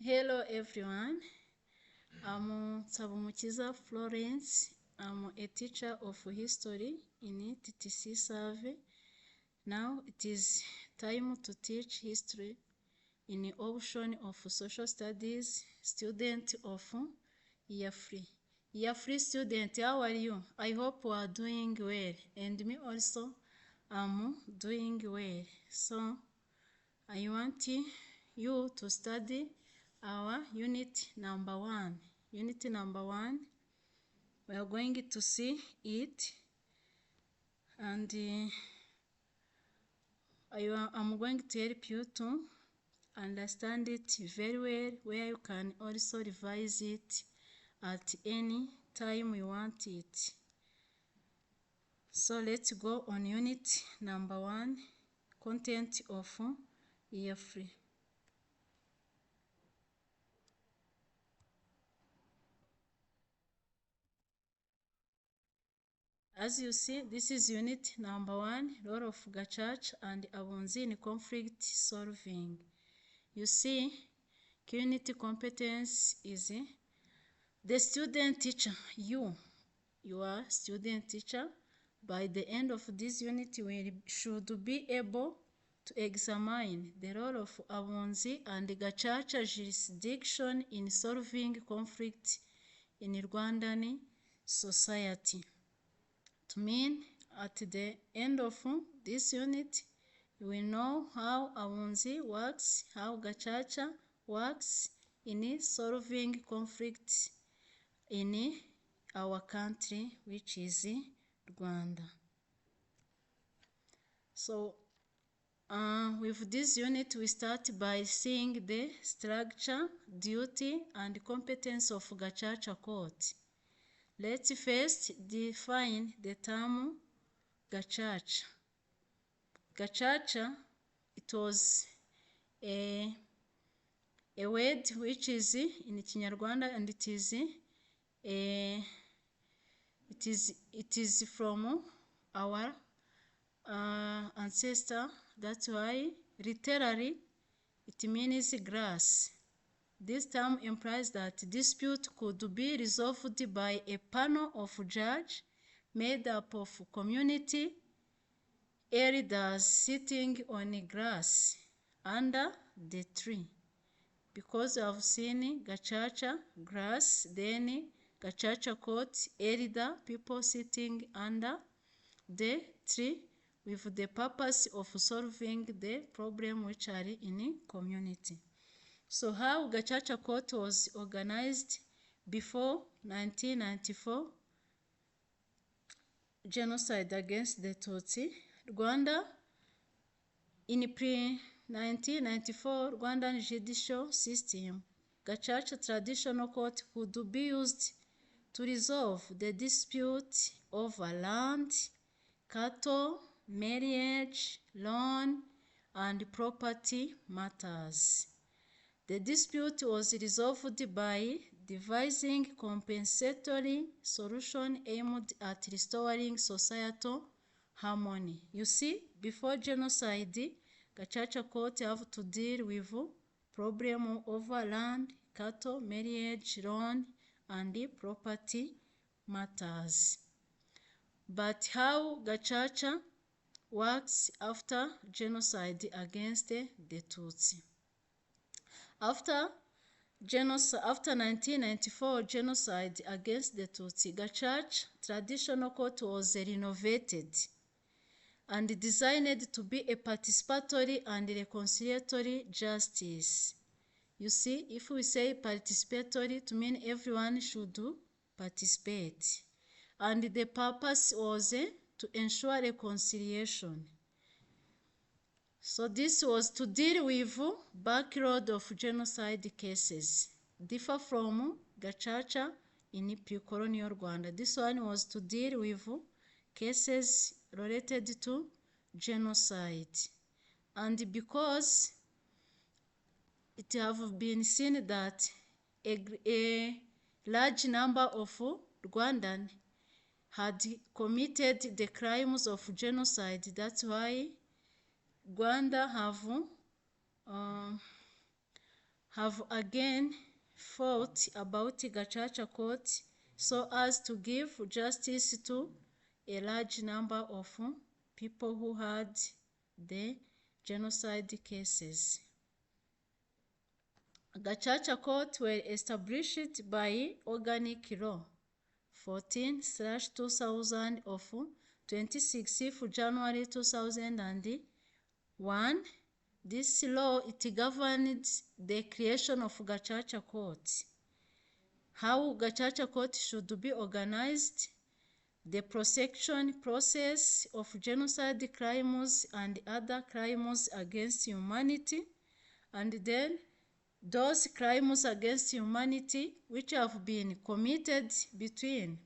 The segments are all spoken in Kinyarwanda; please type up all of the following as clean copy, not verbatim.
Hello everyone, I'm Sabumukiza Florence. I'm a teacher of history in TTC survey. Now it is time to teach history in the option of social studies, student of year 3. Year 3 student, how are you? I hope you are doing well, and me also am doing well. So I want you to study our unit number 1. Unit number 1, we are going to see it, and I'm going to help you to understand it very well, where you can also revise it at any time you want it. So let's go on unit number 1, content of year 3. As you see, this is unit number 1, role of Gacaca and Abunzi in conflict solving. You see, unit competence is the student teacher. You are student teacher. By the end of this unit, we should be able to examine the role of Abunzi and Gacaca jurisdiction in solving conflict in Rwandan society. To mean at the end of this unit, you will know how Abunzi works, how Gacaca works in solving conflicts in our country, which is Rwanda. So with this unit, we start by seeing the structure, duty, and competence of Gacaca court. Let's first define the term Gacaca. Gacaca, it was a word which is in Kinyarwanda, and it is from our ancestor. That's why literally it means grass. This term implies that dispute could be resolved by a panel of judges made up of community elders sitting on grass under the tree. Because we have seen Gacaca, grass, then Gacaca court, elder, people sitting under the tree with the purpose of solving the problem which are in community. So how Gacaca court was organized before 1994 genocide against the Tutsi. Rwanda, in pre-1994 Rwandan judicial system, Gacaca traditional court could be used to resolve the dispute over land, cattle, marriage, loan, and property matters. The dispute was resolved by devising compensatory solution aimed at restoring societal harmony. You see, before genocide, Gacaca court have to deal with problem over land, cattle, marriage, loan, and property matters. But how Gacaca works after genocide against the Tutsi? After 1994 genocide against the Tutsi, Gacaca traditional court was renovated and designed to be a participatory and reconciliatory justice. You see, if we say participatory, to mean everyone should participate. And the purpose was to ensure reconciliation. So this was to deal with backlog of genocide cases, differ from Gacaca in pre-colonial Rwanda. This one was to deal with cases related to genocide. And because it have been seen that a large number of Rwandans had committed the crimes of genocide, that's why Rwanda have have again fought about Gacaca Court so as to give justice to a large number of people who had the genocide cases. Gacaca Court were established by Organic Law 14/2000 of 26th January 2001. This law, it governed the creation of Gacaca Court, how Gacaca Court should be organized, the prosecution process of genocide crimes and other crimes against humanity, and then those crimes against humanity which have been committed between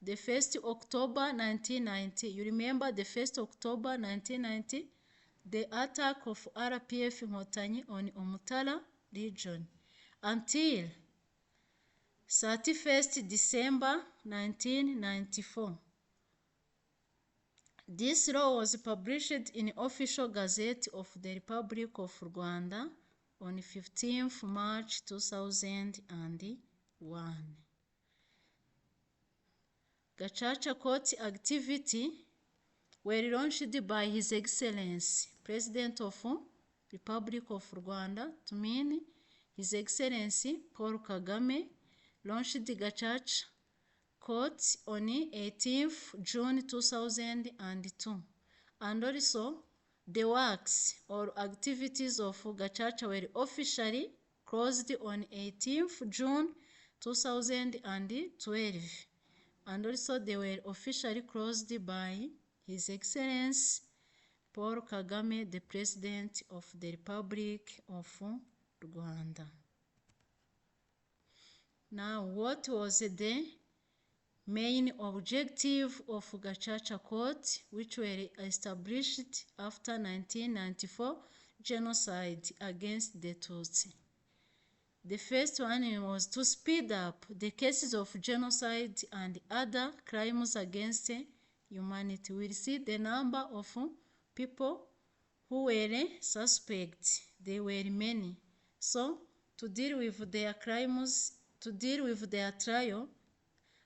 the 1st October 1990. You remember the 1st October 1990? The attack of RPF Inkotanyi on Omutala region until 31st December 1994. This law was published in Official Gazette of the Republic of Rwanda on 15th March 2001. Gacaca Court activity were launched by His Excellency President of Republic of Rwanda, to mean His Excellency Paul Kagame, launched the Gacaca Court on 18th June 2002. And also, the works or activities of Gacaca were officially closed on 18th June 2012. And also, they were officially closed by His Excellency Paul Kagame, the President of the Republic of Rwanda. Now, what was the main objective of Gacaca Court, which were established after 1994 genocide against the Tutsi? The first one was to speed up the cases of genocide and other crimes against humanity. We'll see the number of people who were suspects. They were many. So, to deal with their crimes, to deal with their trial,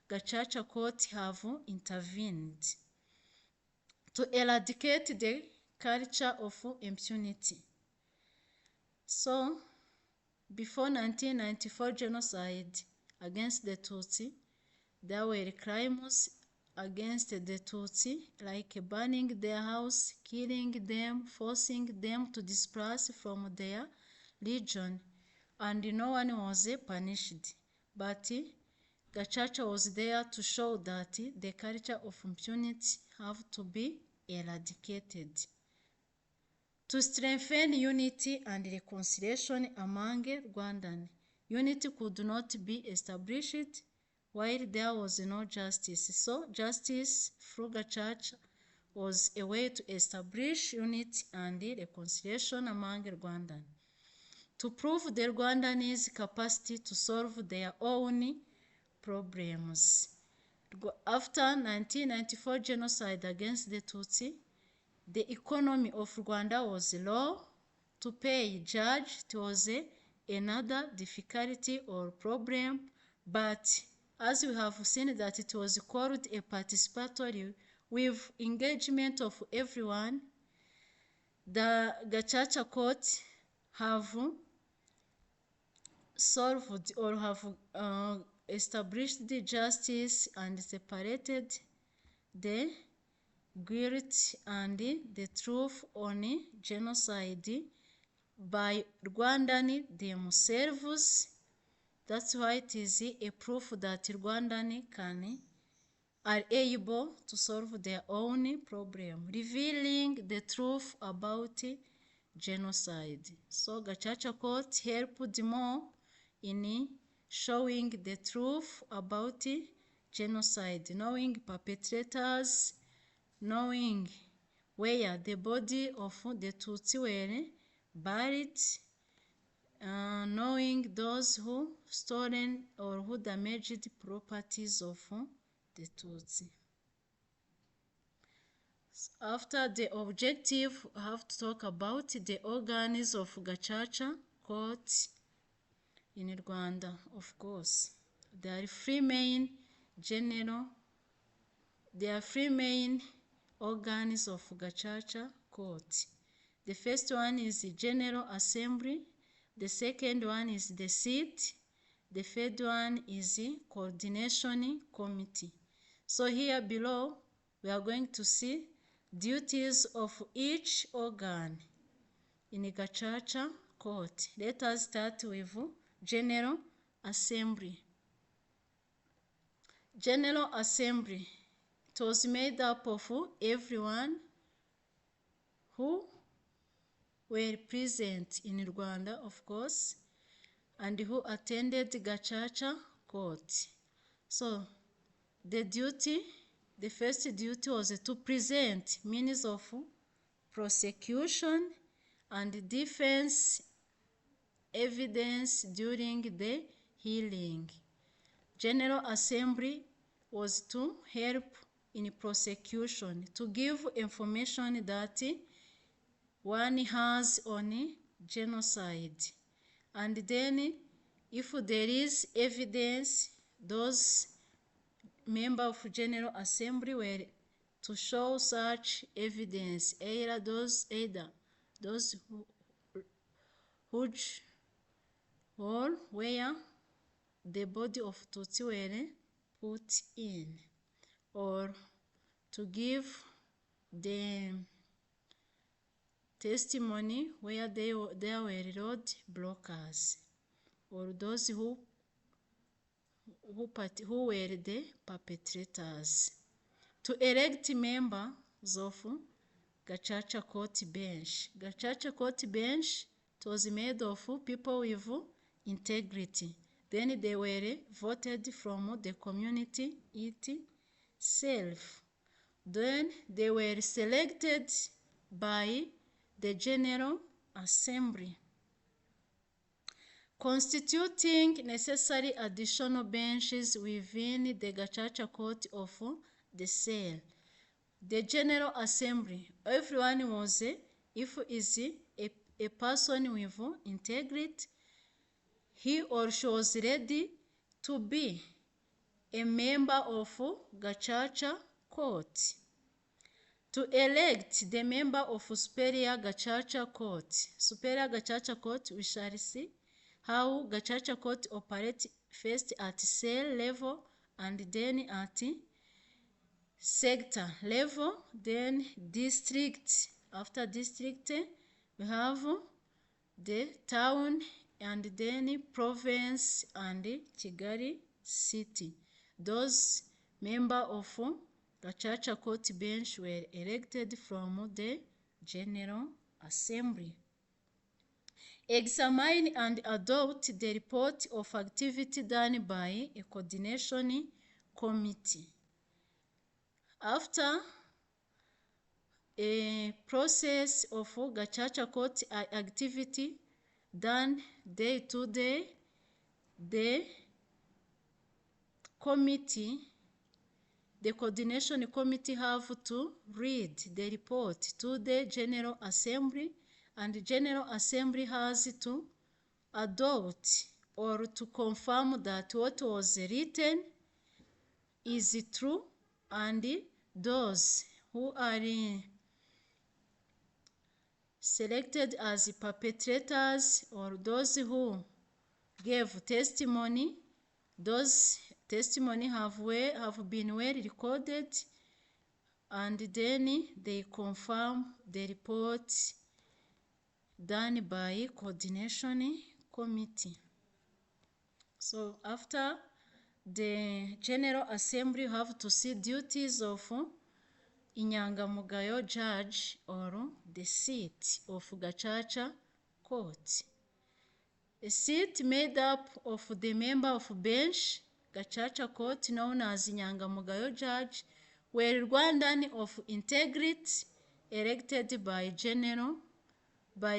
Gacaca Court have intervened to eradicate the culture of impunity. So, before 1994 genocide against the Tutsi, there were crimes against the Tutsi, like burning their house, killing them, forcing them to disperse from their region, and no one was punished. But Gacaca was there to show that the culture of impunity have to be eradicated. To strengthen unity and reconciliation among Rwandans, unity could not be established while there was no justice. So, justice through Gacaca was a way to establish unity and reconciliation among Rwandans, to prove the Rwandans' capacity to solve their own problems. After 1994 genocide against the Tutsi, the economy of Rwanda was low. To pay judge, it was another difficulty or problem, but as we have seen that it was called a participatory with engagement of everyone, the Gacaca Court have solved or have established the justice and separated the guilt and the truth on genocide by Rwandans themselves. That's why it is a proof that Rwandans are able to solve their own problem, revealing the truth about genocide. So Gacaca Court helped more in showing the truth about genocide, knowing perpetrators, knowing where the body of the Tutsi were buried, knowing those who stolen or who damaged properties of the Tutsi. After the objective, I have to talk about the organs of Gacaca Court. in Rwanda, of course. There are three main general, there are three main organs of Gacaca court. The first one is the General Assembly, the second one is the seat, the third one is the Coordination Committee. So here below, we are going to see duties of each organ in Gacaca court. Let us start with General Assembly. General Assembly, it was made up of everyone who were present in Rwanda, of course, and who attended Gacaca court. So the first duty was to present means of prosecution and defense evidence during the hearing. General Assembly was to help in prosecution, to give information that one has on genocide. And then if there is evidence, those members of General Assembly were to show such evidence, either those which or where the body of Tutsi were put in, or to give the testimony where there were road blockers, or those who were the perpetrators. To elect members of Gacaca court bench. Gacaca court bench, it was made of people with integrity. Then they were voted from the community itself. Then they were selected by the General Assembly, constituting necessary additional benches within the Gacaca court of the cell. The General Assembly, everyone was, if is a person with integrity, he or she was ready to be a member of Gacaca court. To elect the member of Superior Gacaca court. Superior Gacaca court, we shall see how Gacaca court operates first at cell level and then at sector level, then district. After district, we have the town, and then province and Kigali city. Those members of Gacaca court bench were elected from the General Assembly. Examine and adopt the report of activity done by a coordination committee. After a process of Gacaca court activity done day to day, the coordination committee have to read the report to the General Assembly, and the General Assembly has to adopt or to confirm that what was written is true, and those who are selected as perpetrators or those who gave testimony, those testimony have been well recorded, and then they confirm the report done by coordination committee. So after the General Assembly have to see duties of inyangamugayo judge or the seat of Gacaca court. A seat made up of the member of bench Gacaca court, known as inyangamugayo judge, were Rwandan of integrity, elected by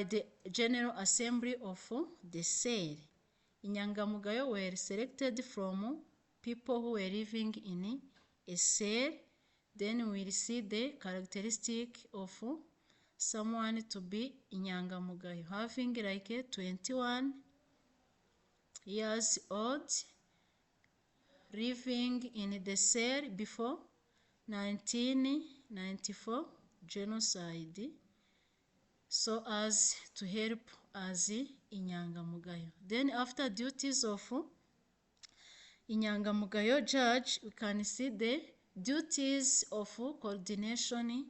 the General Assembly of the cell. Inyangamugayo were selected from people who were living in a cell. Then we'll see the characteristic of someone to be inyangamugayo, having like 21 years old, living in the cell before 1994 genocide, so as to help as inyangamugayo. Then after duties of inyangamugayo judge, we can see the duties of coordination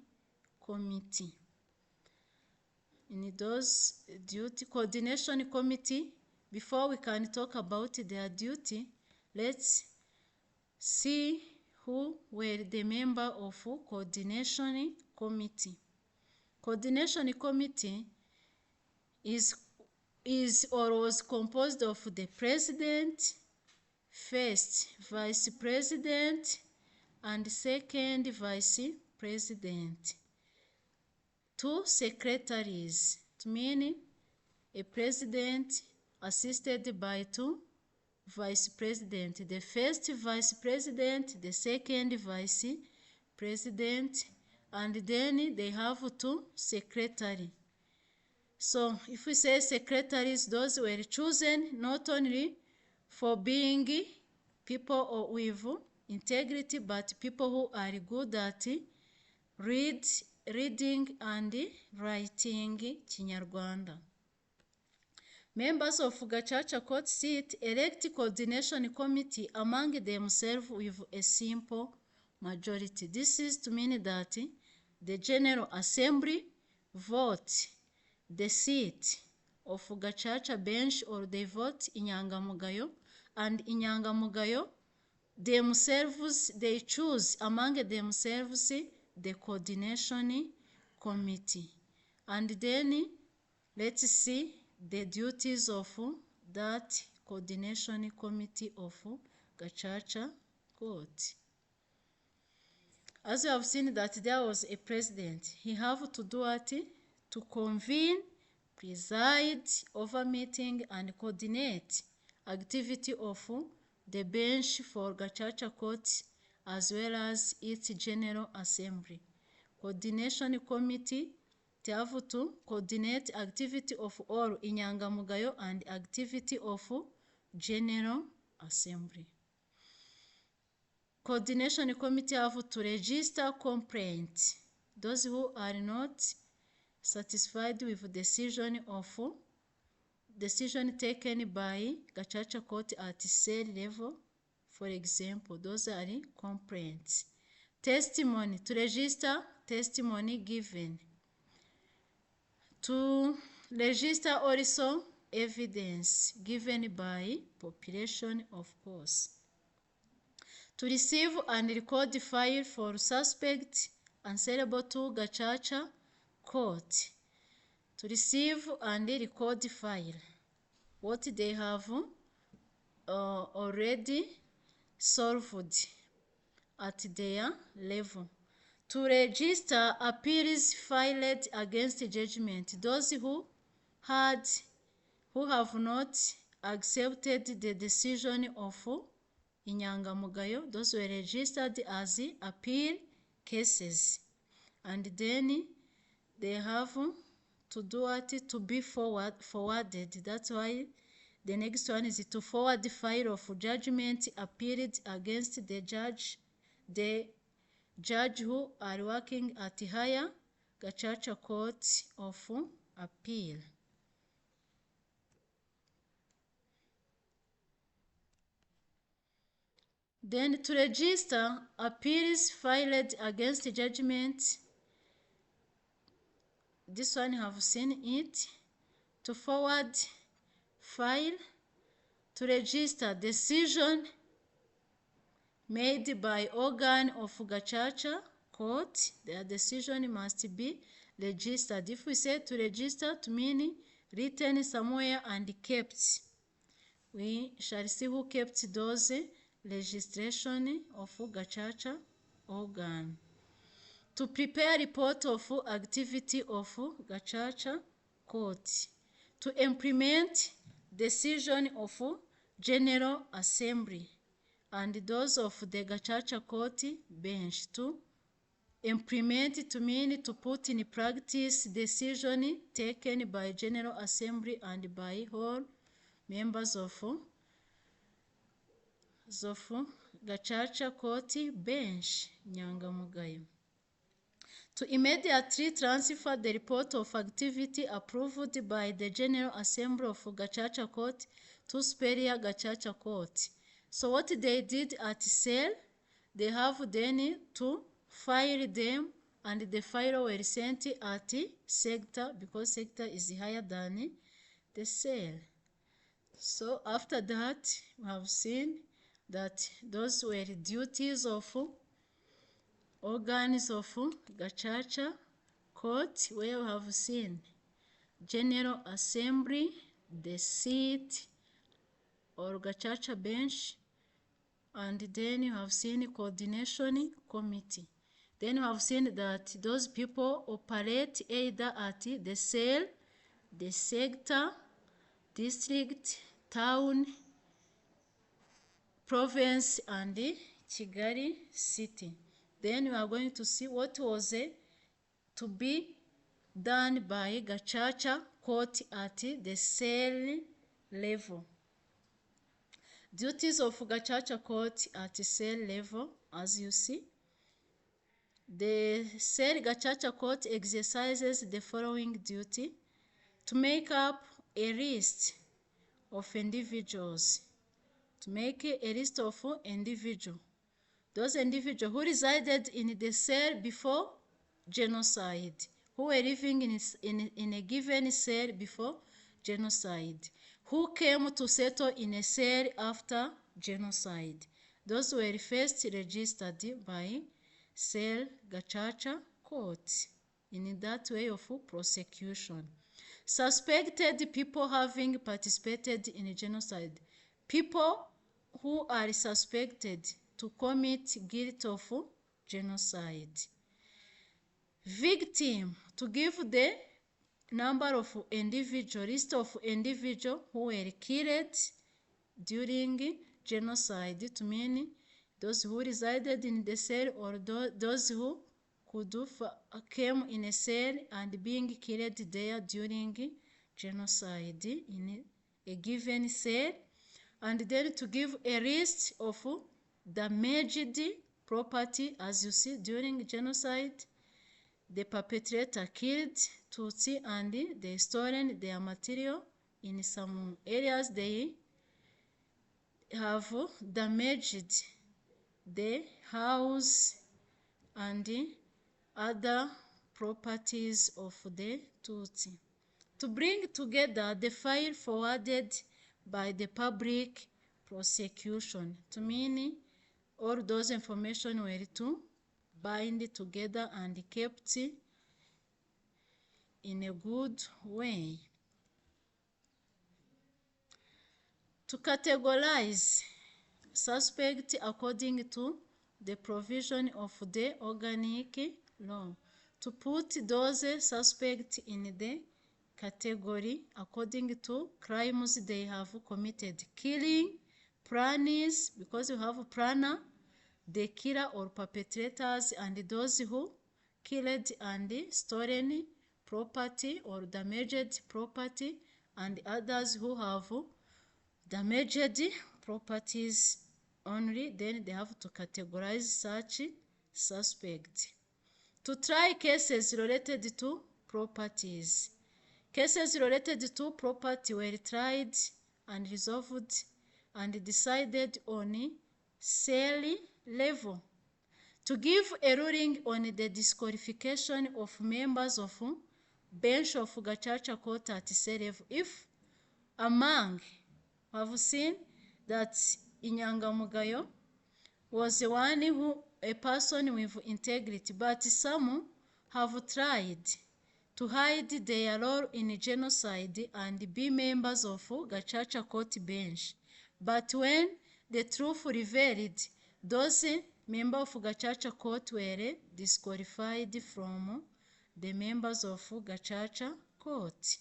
committee. In those duty coordination committee, before we can talk about their duty, let's see who were the member of coordination committee. Coordination committee is or was composed of the president, first vice president, and second vice president. Two secretaries, to mean a president assisted by two vice president, the first vice president, the second vice president, and then they have two secretaries. So if we say secretaries, those were chosen not only for being people with integrity, but people who are good at reading and writing Kinyarwanda. Members of Gacaca Court seat elect coordination committee among themselves with a simple majority. This is to mean that the General Assembly vote the seat of Gacaca bench, or they vote inyangamugayo, and inyangamugayo themselves, they choose among themselves the coordination committee. And then let's see the duties of that coordination committee of Gacaca Court. As you have seen that there was a president, he have to do what? To convene, preside over meeting, and coordinate activity of the bench for Gacaca Court as well as its General Assembly. Coordination committee, they have to coordinate activity of all inyangamugayo and activity of General Assembly. Coordination committee have to register complaints. Those who are not satisfied with decision taken by Gacaca Court at cell level, for example, those are complaints. Testimony, to register testimony given. To register also evidence given by population, of course. To receive and record file for suspect answerable to Gacaca Court. To receive and record file, what they have already solved at their level. To register appeals filed against judgment, those who have not accepted the decision of inyangamugayo, those were registered as appeal cases. And then they have to do what? To be forwarded. That's why the next one is to forward the file of judgment appealed against the judge who are working at higher Gacaca Court of Appeal. Then to register appeals filed against judgment, this one have seen it. To forward file, to register decision made by organ of Gacaca Court, their decision must be registered. If we say to register, to mean written somewhere and kept. We shall see who kept those registration of Gacaca organ. To prepare report of activity of Gacaca Court. To implement decision of General Assembly and those of the Gacaca Court bench. To implement, to mean to put in practice decision taken by General Assembly and by all members of of Gacaca Court Bench, Inyangamugayo. To immediately transfer the report of activity approved by the General Assembly of Gacaca Court to Superior Gacaca Court. So what they did at cell, they have then to file them, and the file were sent at sector because sector is higher than the cell. So after that, we have seen that those were duties of organs of Gacaca Court, where we have seen General Assembly, the seat or Gacaca Bench, and then you have seen Coordination Committee. Then you have seen that those people operate either at the cell, the sector, district, town, province, and Kigali city. Then we are going to see what was to be done by Gacaca Court at the cell level. Duties of Gacaca Court at cell level, as you see. The cell Gacaca Court exercises the following duty: to make up a list of individuals. To make a list of individuals. Those individuals who resided in the cell before genocide, who were living in a given cell before genocide, who came to settle in a cell after genocide. Those were first registered by cell Gacaca Court in that way of prosecution. Suspected people having participated in genocide. People who are suspected to commit guilt of genocide. Victim, to give the number of individuals, list of individuals who were killed during genocide, to mean those who resided in the cell or those who came in a cell and being killed there during genocide in a given cell. And then to give a list of damaged property, as you see, during genocide. The perpetrator killed Tutsi and they stolen their material. In some areas they have damaged the house and other properties of the Tutsi. To bring together the file forwarded by the public prosecution, to mean all those information were to bind together and kept in a good way. To categorize suspect according to the provision of the organic law. To put those suspects in the category according to crimes they have committed. Killing, planners, because you have planner, the killer or perpetrators, and those who killed and stolen property or damaged property, and others who have damaged properties only. Then they have to categorize such suspects. To try cases related to properties. Cases related to property were tried and resolved and decided on cell level. To give a ruling on the disqualification of members of bench of Gacaca Court at cell level, if among have seen that Inyangamugayo was the one who a person with integrity, but some have tried to hide their role in genocide and be members of Gacaca Court bench. But when the truth revealed, those members of Gacaca Court were disqualified from the members of Gacaca Court.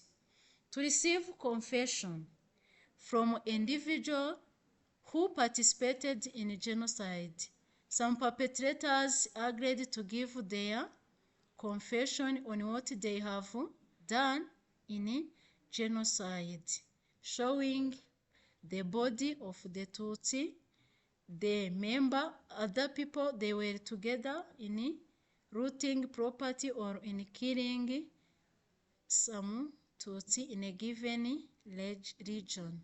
To receive confession from individuals who participated in genocide. Some perpetrators agreed to give their confession on what they have done in genocide, showing the body of the Tutsi the member, other people, they were together in looting property or in killing some Tutsi in a given region.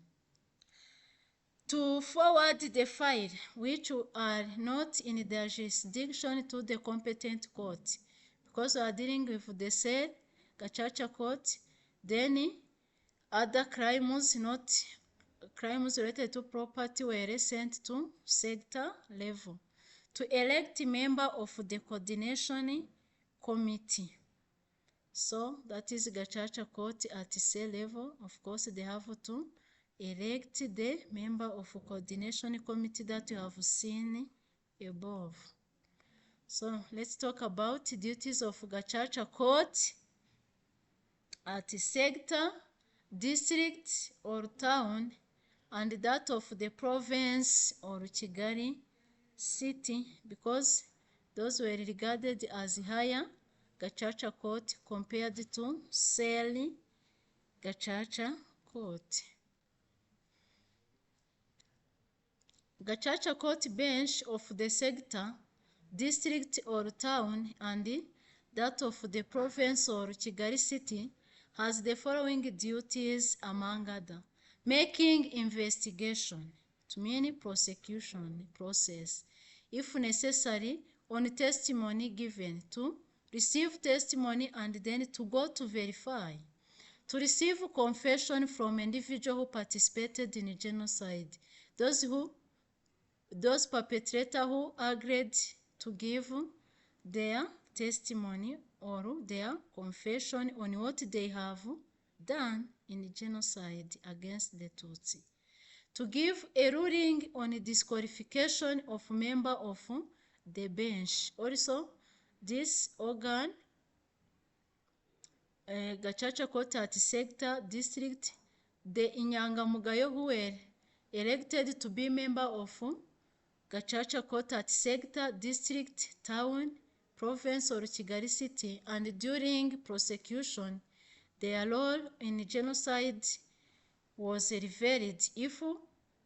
To forward the file, which are not in their jurisdiction, to the competent court, because we are dealing with the cell, Gacaca court, then other crimes, not crimes related to property, were sent to sector level to elect a member of the coordination committee. So that is Gacaca court at cell level. Of course, they have to elect the member of coordination committee that you have seen above. So let's talk about duties of Gacaca court at sector, district or town, and that of the province or Kigali city, because those were regarded as higher Gacaca court compared to cell Gacaca court. Gacaca court bench of the sector, district or town, and that of the province or Kigali city has the following duties among other: making investigation, to mean prosecution process, if necessary, on testimony given, to receive testimony and then to go to verify, to receive confession from individual who participated in genocide, those perpetrators who agreed to give their testimony or their confession on what they have done in genocide against the Tutsi, to give a ruling on disqualification of member of the bench. Also, this organ, Gacaca court at sector, district, the inyangamugayo who were elected to be member of Gacaca court at sector, district, town, province or Kigali city, and during prosecution, their role in genocide was revealed if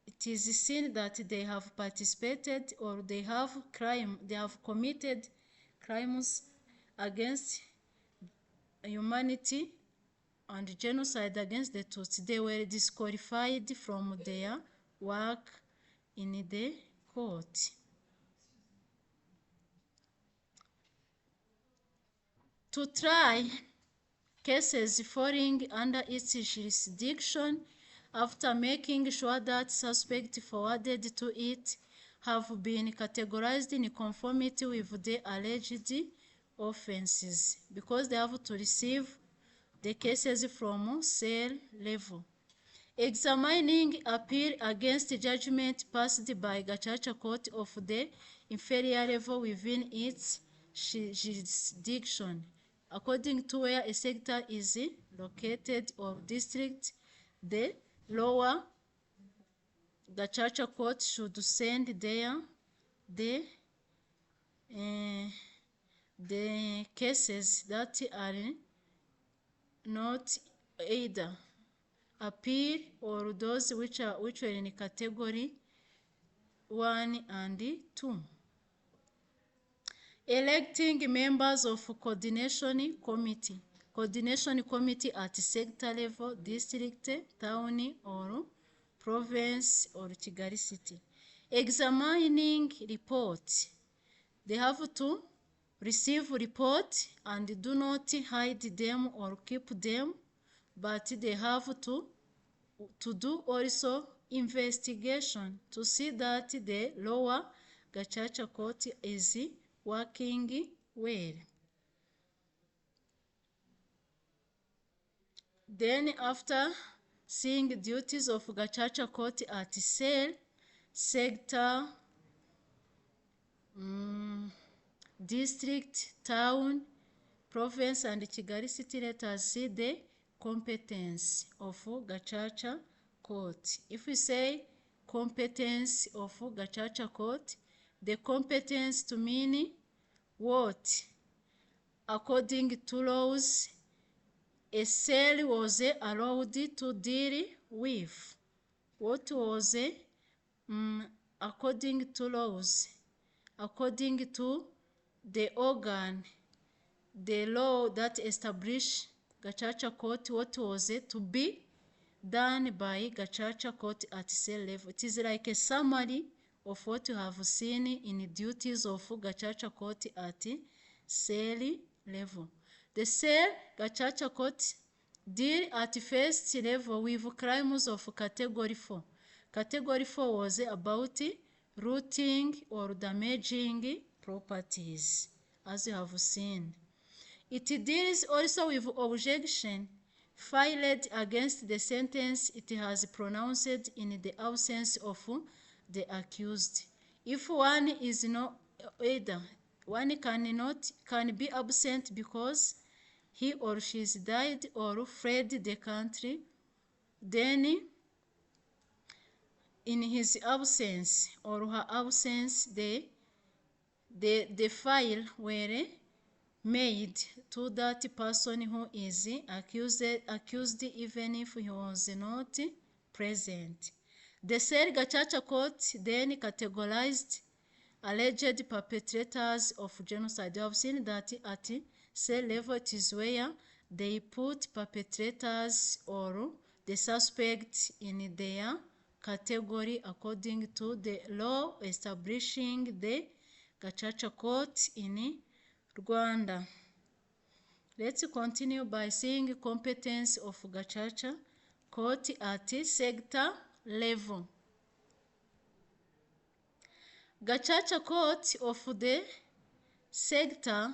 it is seen that they have participated or they have committed crimes against humanity and genocide against the Tutsi. They were disqualified from their work in the court. To try cases falling under its jurisdiction, after making sure that suspects forwarded to it have been categorized in conformity with the alleged offenses, because they have to receive the cases from cell level. Examining appeal against judgment passed by Gacaca court of the inferior level within its jurisdiction, according to where a sector is located or district, the lower Gacaca court should send there the cases that are not either appeal or those which were in category 1 and 2. Electing members of coordination committee. Coordination committee at sector level, district, town or province or Kigali city. Examining report. They have to receive report and do not hide them or keep them, but they have to do also investigation to see that the lower Gacaca court is working well. Then after seeing duties of Gacaca court at cell, sector, district, town, province and Kigali city, let us see the competence of Gacaca court. If we say competence of Gacaca court, the competence to mean what? According to laws, a cell was allowed to deal with. What was according to laws, according to the organ, the law that established Gacaca Court, what was it to be done by Gacaca Court at cell level. It is like a summary of what you have seen in duties of Gacaca Court at cell level. The cell Gacaca Court deal at first level with crimes of category 4. Category 4 was about looting or damaging properties, as you have seen. It deals also with objection filed against the sentence it has pronounced in the absence of the accused. If one is not either, one can be absent because he or she has died or fled the country, then in his absence or her absence, the file were made to that person who is accused even if he was not present. The cell Gacaca Court then categorized alleged perpetrators of genocide. You have seen that at cell level it is where they put perpetrators or the suspects in their category according to the law establishing the Gacaca Court in Rwanda. Let's continue by seeing competence of Gacaca Court at sector level. Gacaca Court of the sector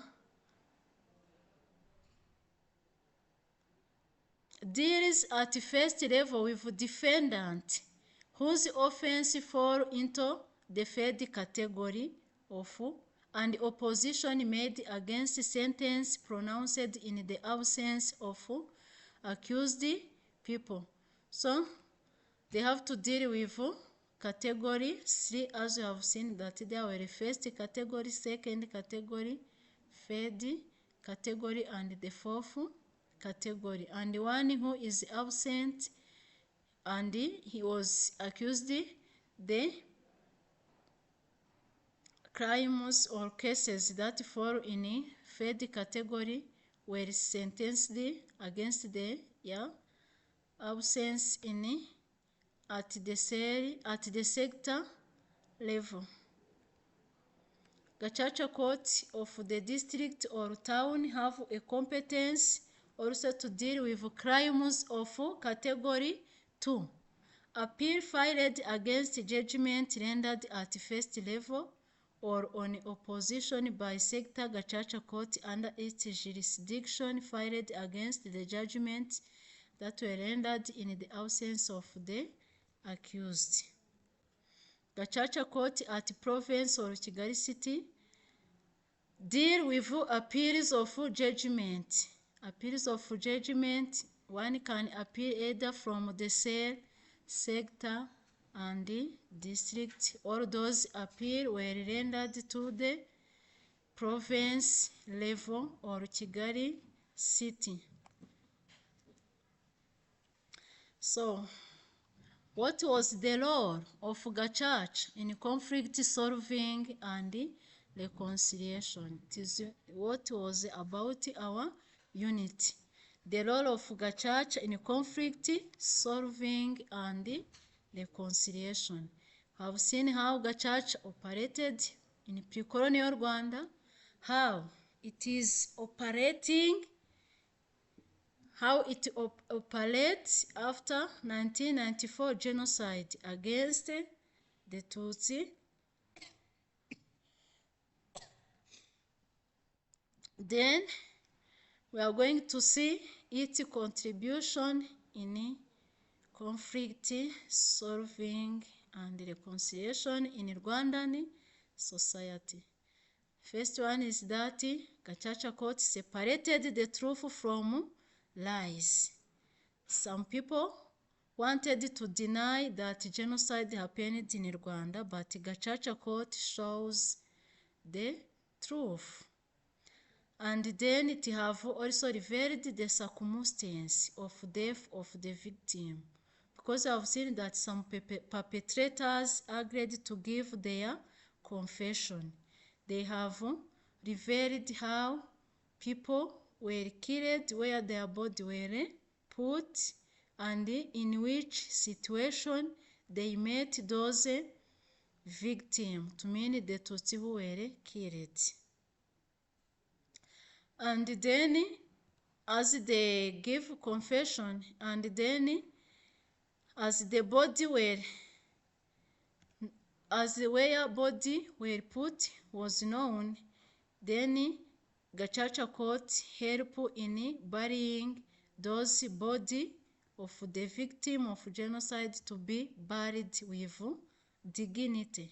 deals at first level with defendant whose offense fall into the third category of and opposition made against sentence pronounced in the absence of accused people. So they have to deal with category 3, as you have seen that there were first category, second category, third category, and the fourth category. And one who is absent and he was accused, the crimes or cases that fall in third category were sentenced against the absence in at the sector level. Gacaca Court of the district or town have a competence also to deal with crimes of category 2. Appeal filed against judgment rendered at first level or on opposition by sector Gacaca Court under its jurisdiction filed against the judgments that were rendered in the absence of the accused. Gacaca Court at province or Kigali City deal with appeals of judgment. Appeals of judgment, one can appeal either from the cell, sector, and the district. All those appeal were rendered to the province level or Kigali City. So, what was the role of Gacaca in conflict solving and reconciliation? It is what was about our unit. The role of Gacaca in conflict solving and reconciliation. We have seen how Gacaca operated in pre-colonial Rwanda, how it is operating, how it operates after 1994 genocide against the Tutsi. Then we are going to see its contribution in conflict solving and reconciliation in Rwandan society. First one is that Gacaca Court separated the truth from lies. Some people wanted to deny that genocide happened in Rwanda, but Gacaca Court shows the truth. And then it have also revealed the circumstance of death of the victim. because I've seen that some perpetrators agreed to give their confession. They have revealed how people were killed, where their body were put, and in which situation they met those victims, to mean the Tutsi who were killed. And then, as they give confession, and then as the body were, as the where body were put was known, then Gacaca court help in burying those body of the victim of genocide to be buried with dignity,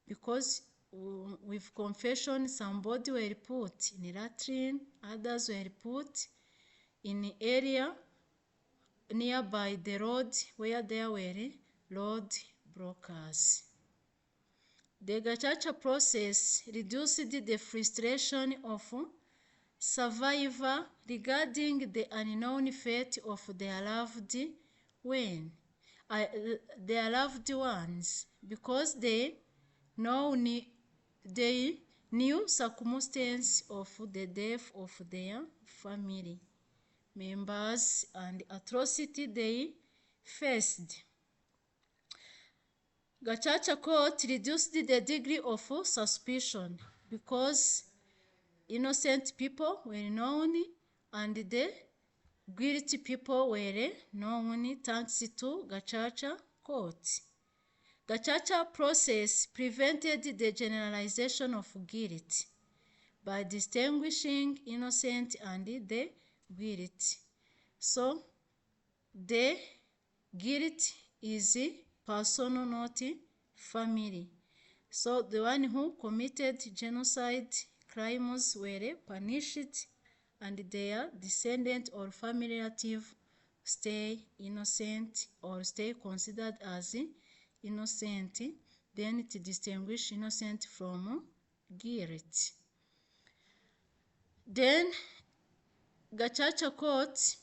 because with confession somebody were put in latrine, others were put in area nearby the road where there were road blockers. The Gacaca process reduced the frustration of survivor regarding the unknown fate of their loved ones, because they knew circumstance of the death of their family members and atrocity they faced. Gacaca court reduced the degree of suspicion because innocent people were known and the guilty people were known thanks to Gacaca court. Gacaca process prevented the generalization of guilt by distinguishing innocent and the guilty. So the guilt is personal, not family. So the one who committed genocide crimes were punished and their descendant or family relative stay innocent or stay considered as innocent, then to distinguish innocent from guilt. Then Gacaca court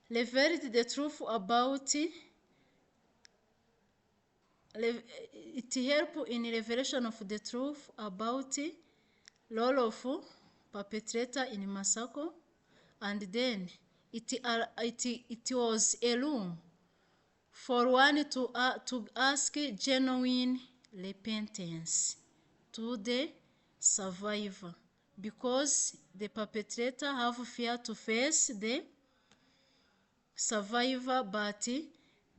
revealed the truth about it helped in revelation of the truth about role of perpetrator in massacre, and then it was a room for one to ask genuine repentance to the survivor, because the perpetrator have fear to face the survivor, but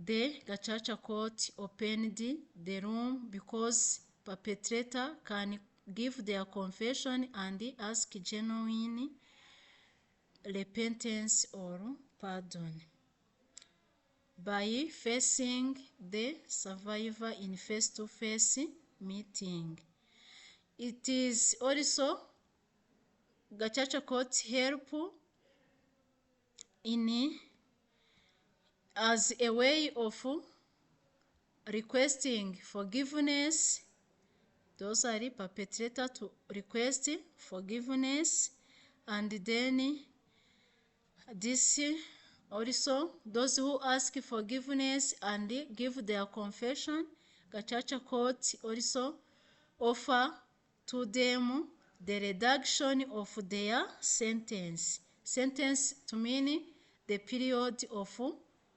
the Gacaca court opened the room because perpetrator can give their confession and ask genuine repentance or pardon by facing the survivor in face-to-face meeting. It is also Gacaca court help in as a way of requesting forgiveness. Those are the perpetrator to request forgiveness, and then this also those who ask forgiveness and give their confession, Gacaca court also offer to them the reduction of their sentence. Sentence to mean the period of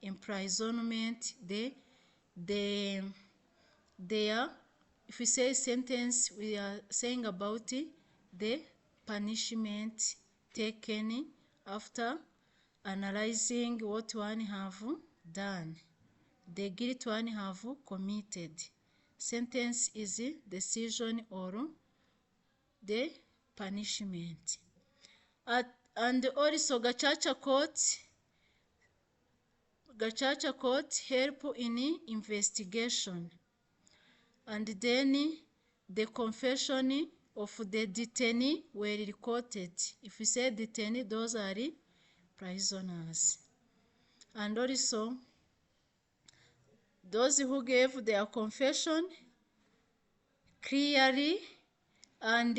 imprisonment, if we say sentence, we are saying about the punishment taken after analyzing what one have done, the guilt one have committed. Sentence is the decision or the punishment. And also Gacaca court help in investigation, and then the confession of the detainee were recorded. If we say detainee, those are prisoners, and also those who gave their confession clearly and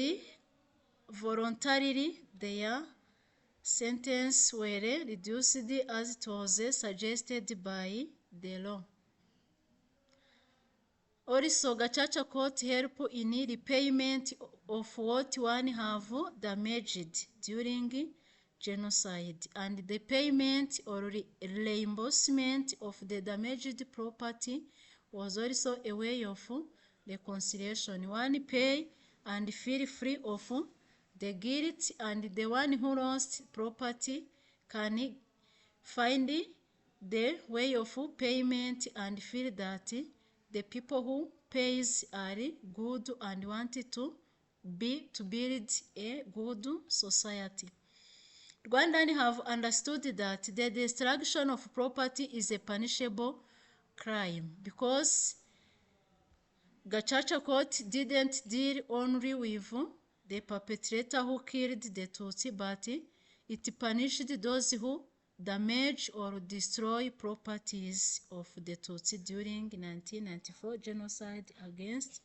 voluntarily their sentence were reduced as it was suggested by the law. Also, Gacaca court help in repayment of what one have damaged during genocide, and the payment or reimbursement of the damaged property was also a way of reconciliation. One pay and feel free of the guilt, and the one who lost property can find the way of payment and feel that the people who pays are good and wanted to build a good society. Rwandans have understood that the destruction of property is a punishable crime, because Gacaca court didn't deal only with the perpetrator who killed the Tutsi, but it punished those who damage or destroy properties of the Tutsi during 1994 genocide against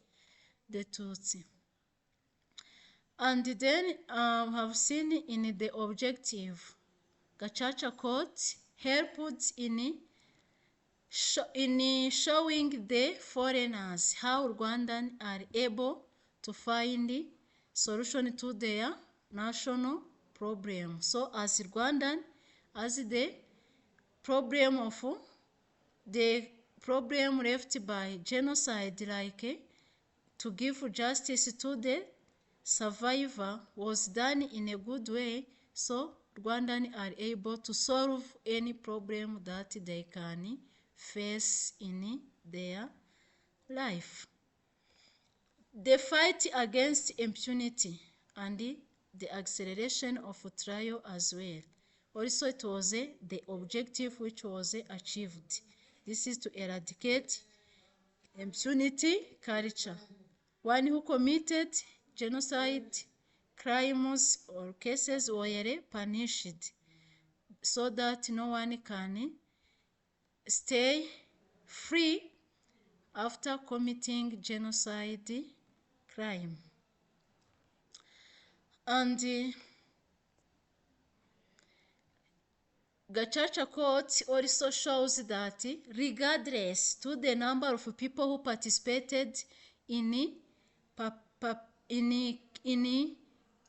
the Tutsi. And then have seen in the objective, Gacaca court helped in showing the foreigners how Rwandans are able to find solution to their national problem. So as Rwandan, as the problem left by genocide, like to give justice to the survivor, was done in a good way, so Rwandans are able to solve any problem that they can face in their life. The fight against impunity and the acceleration of trial as well. Also, it was the objective which was achieved. This is to eradicate impunity culture. One who committed genocide crimes or cases were punished, so that no one can stay free after committing genocide crime. And Gacaca court also shows that regardless to the number of people who participated in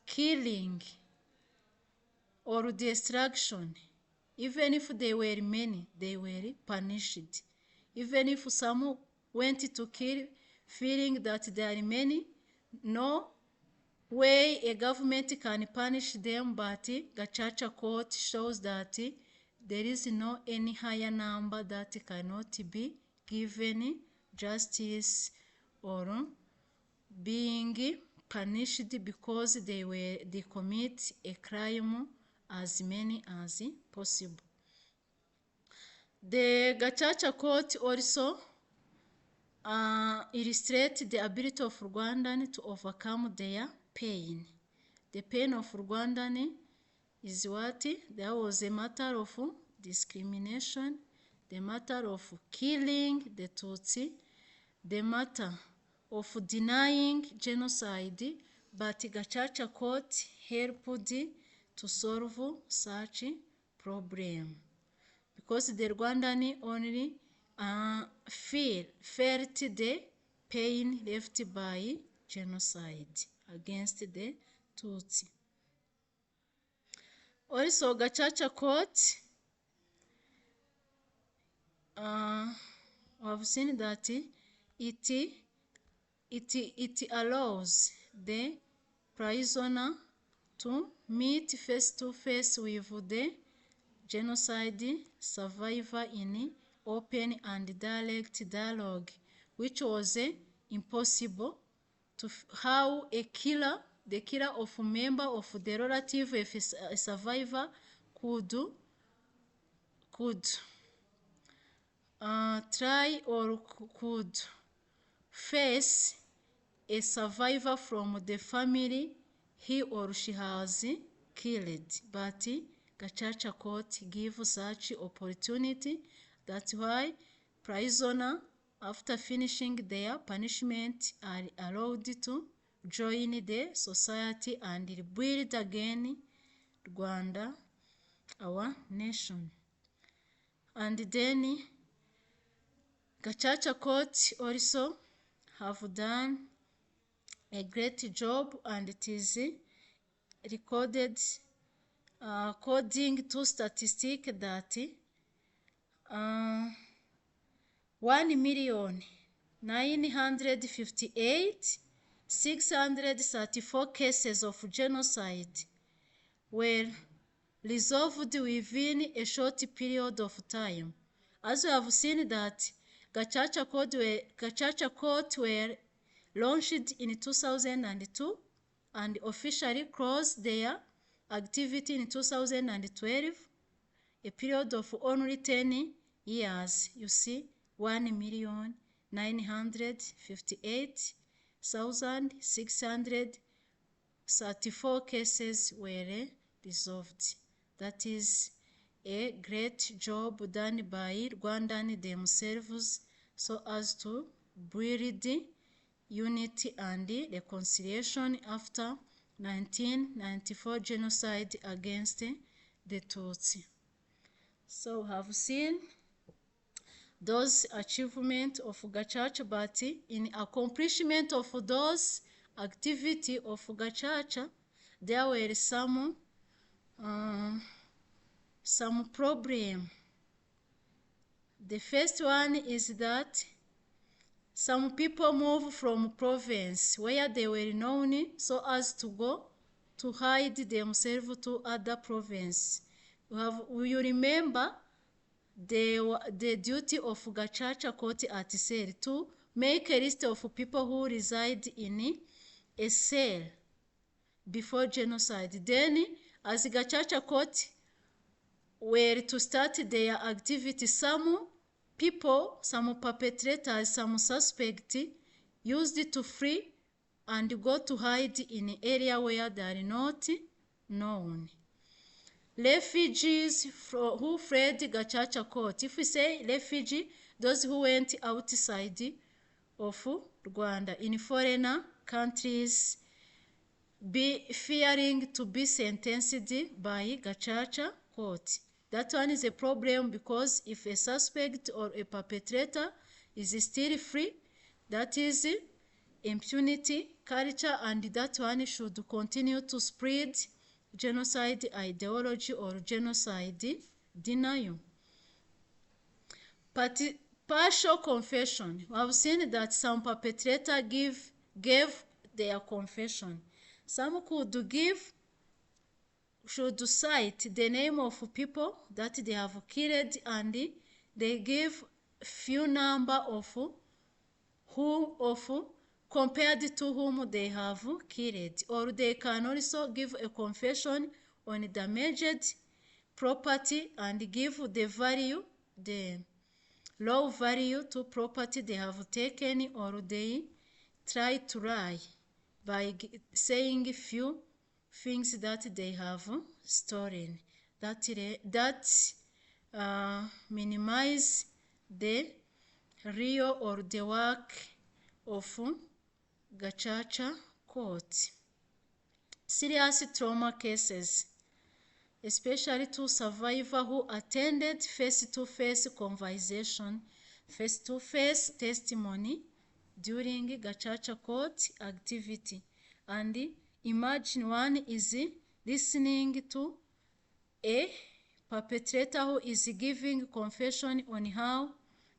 killing or destruction, even if they were many, they were punished. Even if some went to kill, feeling that there are many, no way a government can punish them, but Gacaca court shows that there is no any higher number that cannot be given justice or being punished because they commit a crime as many as possible. The Gacaca court also illustrates the ability of Rwandans to overcome their pain. The pain of Rwandans is what? There was a matter of discrimination, the matter of killing the Tutsi, the matter of denying genocide, but Gacaca court helped to solve such problem, because the Rwandans only felt the pain left by genocide against the Tutsi. Also, Gacaca court have seen that it allows the prisoner to meet face to face with the genocide survivor in open and direct dialogue, which was impossible to how the killer of a member of the relative of a survivor could try or could face a survivor from the family he or she has killed. But Gacaca court gives such opportunity. That's why prisoners, after finishing their punishment, are allowed to join the society and rebuild again Rwanda our nation. And then Gacaca Court also have done a great job, and it is recorded according to statistics that 1,958,634 cases of genocide were resolved within a short period of time. As we have seen that Gacaca Court were launched in 2002 and officially closed their activity in 2012, a period of only 10 years. You see, 1,958,634 cases were resolved. That is a great job done by Rwandan themselves so as to build unity and reconciliation after 1994 genocide against the Tutsi. So we have seen those achievements of Gacaca, but in accomplishment of those activity of Gacaca, there were some problem. The first one is that some people move from province where they were known so as to go to hide themselves to other province. You remember the duty of Gacaca Court at cell to make a list of people who reside in a cell before genocide. Then, as Gacaca Court were to start their activity, some people, some perpetrators, some suspects used to flee and go to hide in an area where they are not known. Refugees who fled Gacaca Court. If we say refugee, those who went outside of Rwanda in foreign countries, fearing to be sentenced by Gacaca Court. That one is a problem because if a suspect or a perpetrator is still free, that is impunity culture, and that one should continue to spread genocide ideology or genocide denial. Partial confession. We have seen that some perpetrator gave their confession. Some should cite the name of people that they have killed, and they give few number of compared to whom they have killed, or they can also give a confession on damaged property and give the low value to property they have taken, or they try to lie by saying few things that they have stolen. That minimize the real or the work of Gacaca Court. Serious trauma cases, especially to survivors who attended face-to-face conversation, face-to-face testimony during Gacaca Court activity. And imagine one is listening to a perpetrator who is giving confession on how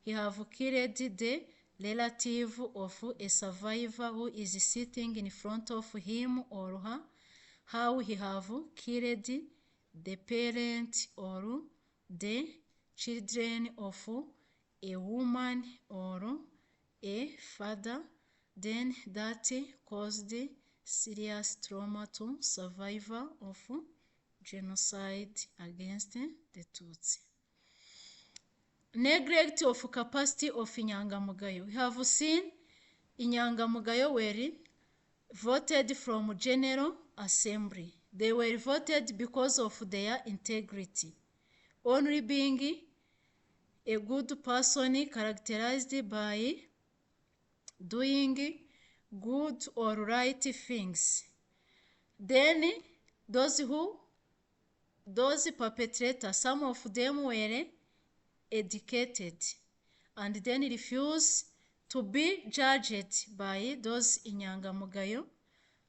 he have killed the relative of a survivor who is sitting in front of him or her, how he have killed the parent or the children of a woman or a father. Then that caused serious trauma to survivor of genocide against the Tutsi. Neglect of capacity of inyangamugayo. We have seen inyangamugayo were voted from General Assembly. They were voted because of their integrity. Only being a good person characterized by doing good or right things. Then those who those perpetrators, some of them were educated and then refused to be judged by those inyangamugayo,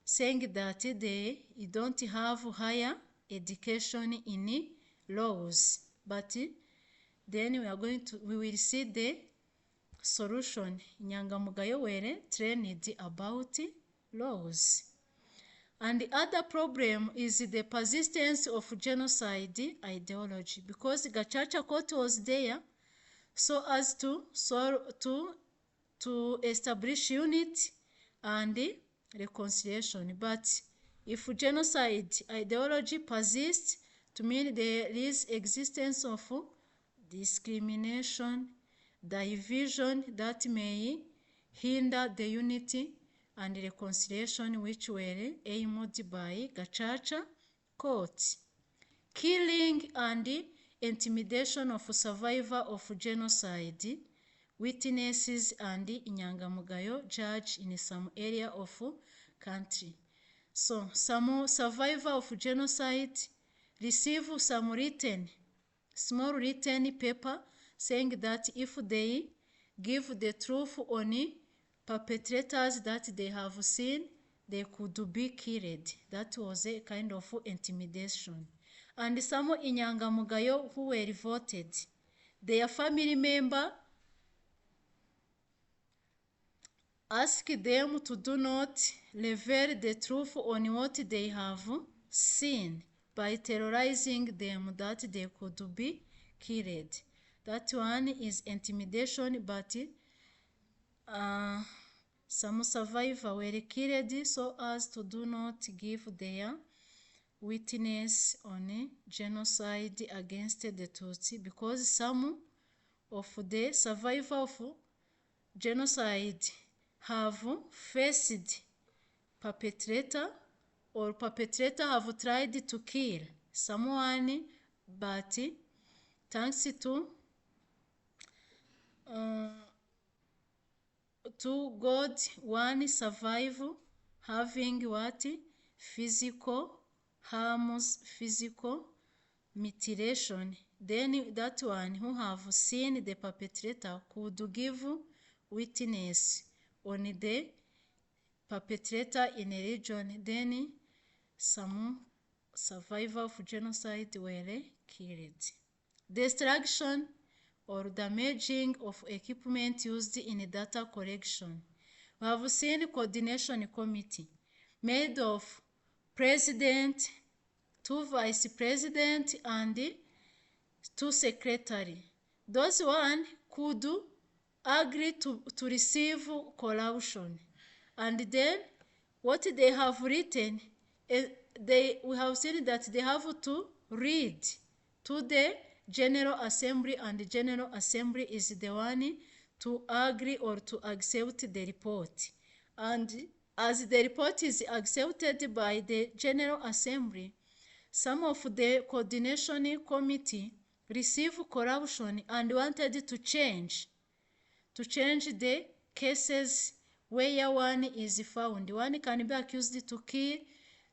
saying that they don't have higher education in laws. But then we will see the solution. Inyangamugayo were trained about laws. And the other problem is the persistence of genocide ideology, because Gacaca court was there so as to establish unity and reconciliation. But if genocide ideology persists, to mean there is existence of discrimination, division that may hinder the unity and reconciliation which were aimed by Gacaca court. Killing and intimidation of survivor of genocide, witnesses and inyangamugayo judge in some area of country. So some survivor of genocide receive some small written paper saying that if they give the truth on perpetrators that they have seen, they could be killed. That was a kind of intimidation. And some inyangamugayo who were voted, their family member asked them to do not reveal the truth on what they have seen by terrorizing them that they could be killed. That one is intimidation, but some survivors were killed so as to do not give their witness on genocide against the Tutsi, because some of the survivors of genocide have faced perpetrator, or perpetrator have tried to kill someone, but thanks to God, one survive having what? Physical harms, physical mutilation. Then that one who have seen the perpetrator could give witness on the perpetrator in a region. Then some survivor of genocide were killed. Destruction or damaging of equipment used in data collection. We have seen coordination committee made of president, 2 vice president, and 2 secretary. Those one could agree to receive corruption. And then what they have written, we have seen that they have to read to the General Assembly, and the General Assembly is the one to agree or to accept the report. And as the report is accepted by the General Assembly, some of the coordination committee received corruption and wanted to change the cases where one is found. One can be accused to kill,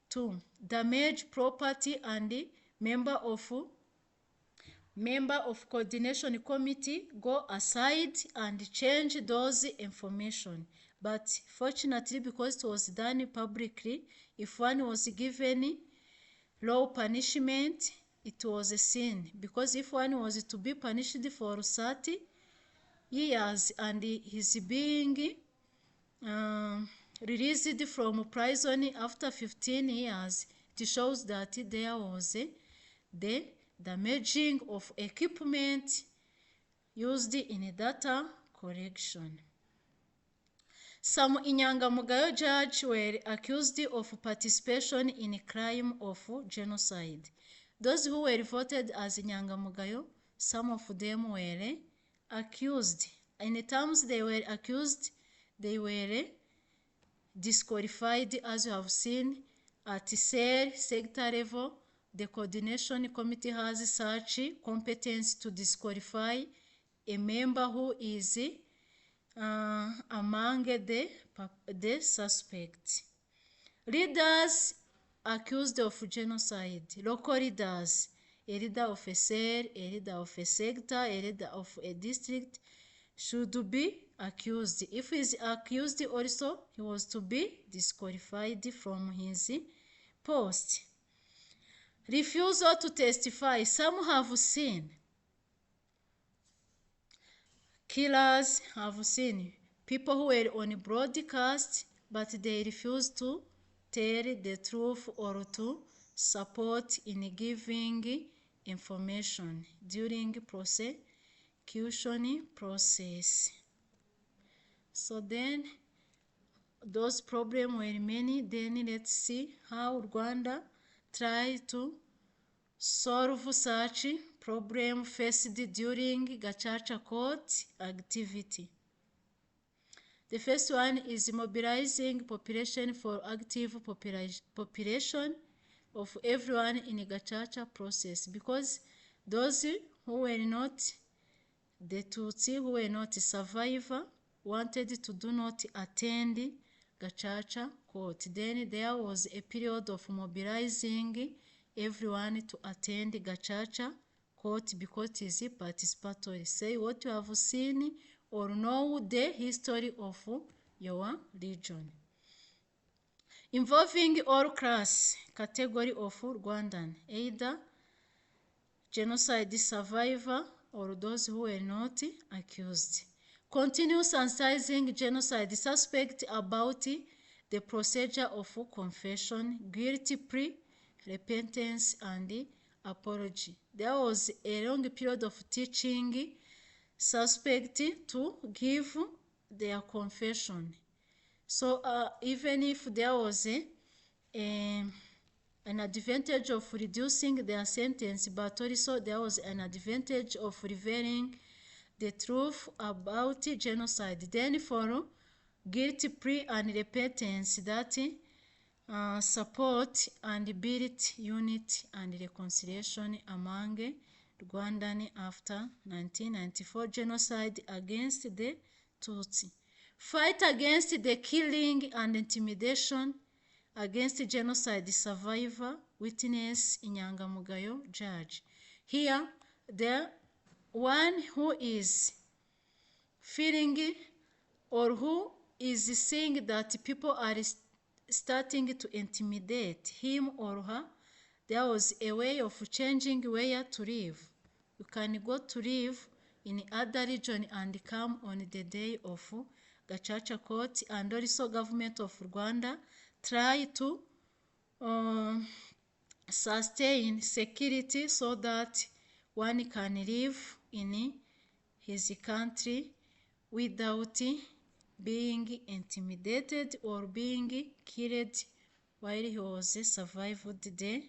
to damage property, and member of coordination committee go aside and change those information. But fortunately, because it was done publicly, if one was given low punishment, it was a sin. Because if one was to be punished for 30 years and he's being released from prison after 15 years, it shows that there was the damaging of equipment used in data collection. Some inyangamugayo judges were accused of participation in a crime of genocide. Those who were voted as inyangamugayo, some of them were accused. In the terms they were accused, they were disqualified, as you have seen at sector level. The coordination committee has such competence to disqualify a member who is among the suspects. Leaders accused of genocide, local leaders, a leader of a cell, a leader of a sector, a leader of a district should be accused. If he is accused also, he was to be disqualified from his post. Refusal to testify. Some have seen. Killers have seen people who were on broadcast, but they refused to tell the truth or to support in giving information during prosecution process. So then those problems were many. Then let's see how Rwanda tried to solve such problem faced during Gacaca court activity. The first one is mobilizing population for active population of everyone in Gacaca process, because those who were not the Tutsi, who were not survivor, wanted to do not attend Gacaca court. Then there was a period of mobilizing everyone to attend Gacaca court because it is participatory. Say what you have seen or know the history of your region. Involving all class category of Rwandan, either genocide survivor or those who were not accused. Continue sensitizing genocide suspect about the procedure of confession, guilty plea, repentance, and apology. There was a long period of teaching suspect to give their confession. So even if there was an advantage of reducing their sentence, but also there was an advantage of revealing the truth about genocide. Then for guilty plea and repentance, that support and build unity and reconciliation among Rwandan after 1994 genocide against the Tutsi. Fight against the killing and intimidation against genocide survivor, witness, inyangamugayo, judge. Here, the one who is feeling or who is seeing that people are starting to intimidate him or her, there was a way of changing where to live. You can go to live in other region and come on the day of Gacaca court, and also government of Rwanda try to sustain security so that one can live in his country without being intimidated or being killed while he was survived the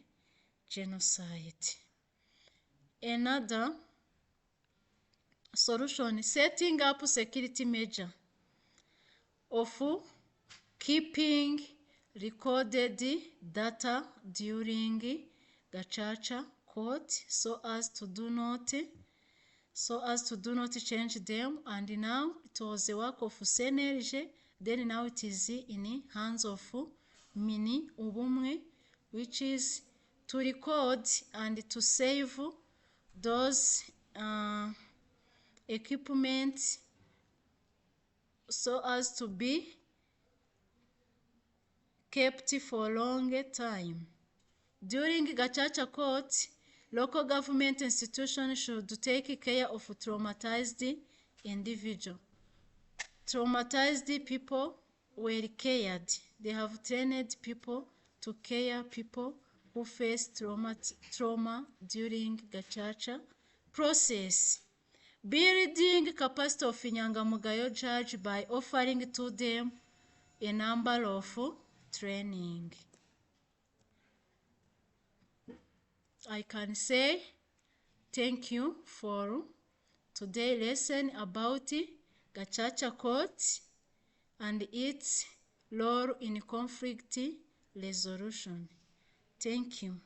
genocide. Another solution, setting up security measure of keeping recorded data during Gacaca court so as to do not change them. And now it was the work of CNLG, then now it is in hands of Mini Ubumwe, which is to record and to save those equipment so as to be kept for a long time. During Gacaca court, local government institutions should take care of traumatized individuals. Traumatized people were cared. They have trained people to care people who face trauma during Gacaca process. Building capacity of inyangamugayo judge by offering to them a number of training. I can say thank you for today's lesson about Gacaca court and its role in conflict resolution. Thank you.